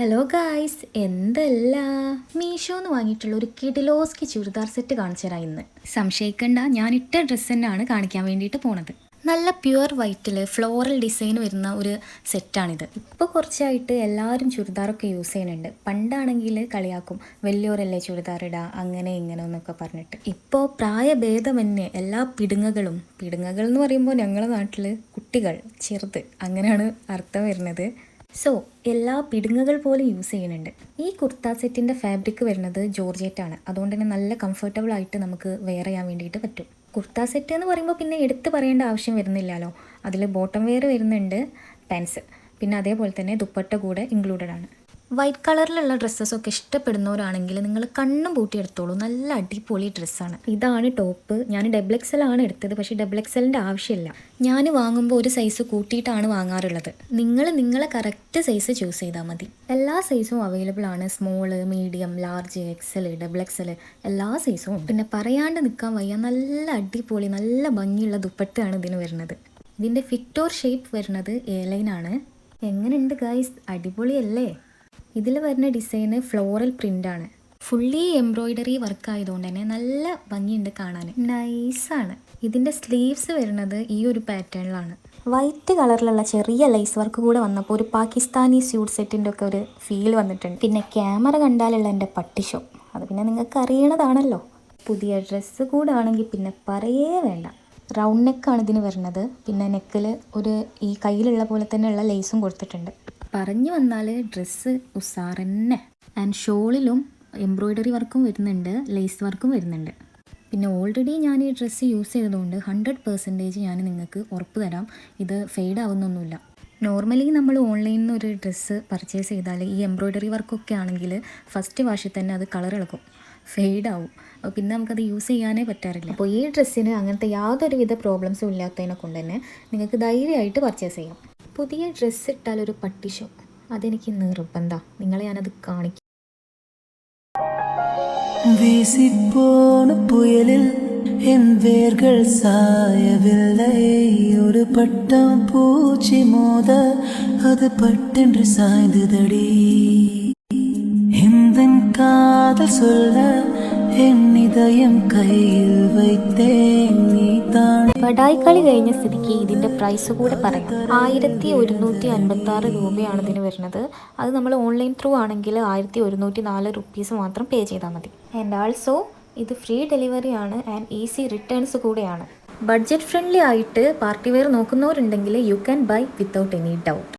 Hello guys, എന്തല്ല മീഷോന്ന് വാങ്ങിയിട്ടുള്ള ഒരു കിഡിലോസ്കി churidar set കാണിച്ചു തരാം ഇന്ന്. സംശയിക്കണ്ട, ഞാൻ ഇട്ട ഡ്രസ്സ് തന്നെയാണ് കാണിക്കാൻ വേണ്ടിയിട്ട് പോണത്. നല്ല പ്യുവർ വൈറ്റിൽ ഫ്ലോറൽ ഡിസൈൻ വരുന്ന ഒരു സെറ്റാണിത്. ഇപ്പോൾ കുറച്ചായിട്ട് എല്ലാവരും ചുരിദാറൊക്കെ യൂസ് ചെയ്യുന്നുണ്ട്. പണ്ടാണെങ്കിൽ കളിയാക്കും, വലിയോരല്ലേ ചുരിദാർ ഇടുക അങ്ങനെ ഇങ്ങനെ എന്നൊക്കെ പറഞ്ഞിട്ട്. ഇപ്പോൾ പ്രായഭേദമന്യേ എല്ലാ പിടുങ്ങകൾ എന്ന് പറയുമ്പോൾ ഞങ്ങളുടെ നാട്ടിൽ കുട്ടികൾ, ചെറുത് അങ്ങനെയാണ് അർത്ഥം വരുന്നത്. സോ എല്ലാ പിടുങ്ങകൾ പോലെ യൂസ് ചെയ്യുന്നുണ്ട്. ഈ കുർത്ത സെറ്റിൻ്റെ ഫാബ്രിക് വരുന്നത് ജോർജറ്റാണ്. അതുകൊണ്ട് തന്നെ നല്ല കംഫർട്ടബിൾ ആയിട്ട് നമുക്ക് വെയർ ചെയ്യാൻ വേണ്ടിയിട്ട് പറ്റും. കുർത്ത സെറ്റ് എന്ന് പറയുമ്പോൾ പിന്നെ എടുത്ത് പറയേണ്ട ആവശ്യം വരുന്നില്ലല്ലോ. അതിൽ ബോട്ടം വെയർ വരുന്നുണ്ട്, പാൻസ്, പിന്നെ അതേപോലെ തന്നെ ദുപ്പട്ട കൂടെ ഇൻക്ലൂഡഡ് ആണ്. വൈറ്റ് കളറിലുള്ള ഡ്രസ്സസൊക്കെ ഇഷ്ടപ്പെടുന്നവരാണെങ്കിൽ നിങ്ങൾ കണ്ണും പൂട്ടിയെടുത്തോളൂ. നല്ല അടിപൊളി ഡ്രസ്സാണ്. ഇതാണ് ടോപ്പ്. ഞാൻ ഡബിൾ എക്സൽ ആണ് എടുത്തത്, പക്ഷേ ഡബിൾ എക്സലിൻ്റെ ആവശ്യമില്ല. ഞാൻ വാങ്ങുമ്പോൾ ഒരു സൈസ് കൂട്ടിയിട്ടാണ് വാങ്ങാറുള്ളത്. നിങ്ങളെ കറക്റ്റ് സൈസ് ചൂസ് ചെയ്താൽ മതി. എല്ലാ സൈസും അവൈലബിൾ ആണ്. Small, medium, large, XL, double XL എല്ലാ സൈസും ഉണ്ട്. പിന്നെ പറയാണ്ട് നിൽക്കാൻ വയ്യ, നല്ല അടിപൊളി നല്ല ഭംഗിയുള്ള ദുപ്പട്ടയാണ് ഇതിന് വരുന്നത്. ഇതിൻ്റെ ഫിറ്റ് ഓർ ഷേപ്പ് വരുന്നത് എയർലൈനാണ്. എങ്ങനെയുണ്ട് ഗൈസ്, അടിപൊളിയല്ലേ? ഇതിൽ വരുന്ന ഡിസൈന് ഫ്ലോറൽ പ്രിൻ്റാണ്. ഫുള്ളി എംബ്രോയിഡറി വർക്ക് ആയതുകൊണ്ട് തന്നെ നല്ല ഭംഗിയുണ്ട് കാണാൻ, നൈസാണ്. ഇതിൻ്റെ സ്ലീവ്സ് വരുന്നത് ഈ ഒരു പാറ്റേണിലാണ്. വൈറ്റ് കളറിലുള്ള ചെറിയ ലൈസ് വർക്ക് കൂടെ വന്നപ്പോൾ ഒരു പാകിസ്ഥാനി സ്യൂട്ട് സെറ്റിൻ്റെ ഒക്കെ ഒരു ഫീൽ വന്നിട്ടുണ്ട്. പിന്നെ ക്യാമറ കണ്ടാലുള്ള എൻ്റെ പട്ടിഷോ, അത് പിന്നെ നിങ്ങൾക്ക് അറിയണതാണല്ലോ. പുതിയ ഡ്രസ്സ് കൂടെ ആണെങ്കിൽ പിന്നെ പറയേ വേണ്ട. റൗണ്ട് നെക്കാണ് ഇതിന് വരുന്നത്. പിന്നെ നെക്കിൽ ഒരു ഈ കയ്യിലുള്ള പോലെ തന്നെയുള്ള ലേസും കൊടുത്തിട്ടുണ്ട്. പറഞ്ഞു വന്നാൽ ഡ്രസ്സ് ഉസാറന്നെ. ആൻഡ് ഷോളിലും എംബ്രോയ്ഡറി വർക്കും വരുന്നുണ്ട്, ലേസ് വർക്കും വരുന്നുണ്ട്. പിന്നെ ഓൾറെഡി ഞാൻ ഈ ഡ്രസ്സ് യൂസ് ചെയ്തതുകൊണ്ട് 100% ഞാൻ നിങ്ങൾക്ക് ഉറപ്പ് തരാം, ഇത് ഫെയ്ഡ് ആവുന്നൊന്നുമില്ല. നോർമലി നമ്മൾ ഓൺലൈനിൽ നിന്ന് ഒരു ഡ്രസ്സ് പർച്ചേസ് ചെയ്താൽ ഈ എംബ്രോയ്ഡറി വർക്കൊക്കെ ആണെങ്കിൽ ഫസ്റ്റ് വാഷിൽ തന്നെ അത് കളർ ഇളക്കും, ഫെയ്ഡ് ആവും. പിന്നെ നമുക്കത് യൂസ് ചെയ്യാനേ പറ്റാറില്ല. അപ്പോൾ ഈ ഡ്രസ്സിന് അങ്ങനത്തെ യാതൊരുവിധ പ്രോബ്ലംസും ഇല്ലാത്തതിനെ കൊണ്ട് തന്നെ നിങ്ങൾക്ക് ധൈര്യമായിട്ട് പർച്ചേസ് ചെയ്യാം. പുതിയ ഡ്രസ്സ് ഇട്ടാൽ ഒരു പട്ടിഷോ, അതെനിക്ക് നിർബന്ധം. നിങ്ങളെ ഞാനത് കാണിക്കും. വീസിപ്പോണ പുയലിൽ എൻ വേர்கள் சாயவில்லை, ஒரு பட்டம் பூச்சி மோத அது பட்டென்று சாய்ந்ததடி. இந்த காதல் சொல்ல என் இதயம் கையில் வைத்தேன், நீ தான். പടായിക്കളി കഴിഞ്ഞ സ്ഥിതിക്ക് ഇതിൻ്റെ പ്രൈസ് കൂടെ പറയാം. 1156 രൂപയാണ് ഇതിന് വരുന്നത്. അത് നമ്മൾ ഓൺലൈൻ ത്രൂ ആണെങ്കിൽ 1104 റുപ്പീസ് മാത്രം പേ ചെയ്താൽ മതി. ആൻഡ് ആൾസോ ഇത് ഫ്രീ ഡെലിവറി ആണ് ആൻഡ് ഈസി റിട്ടേൺസ് കൂടെയാണ്. ബഡ്ജറ്റ് ഫ്രണ്ട്ലി ആയിട്ട് പാർട്ടി വെയർ നോക്കുന്നവരുണ്ടെങ്കിൽ you can buy without any doubt.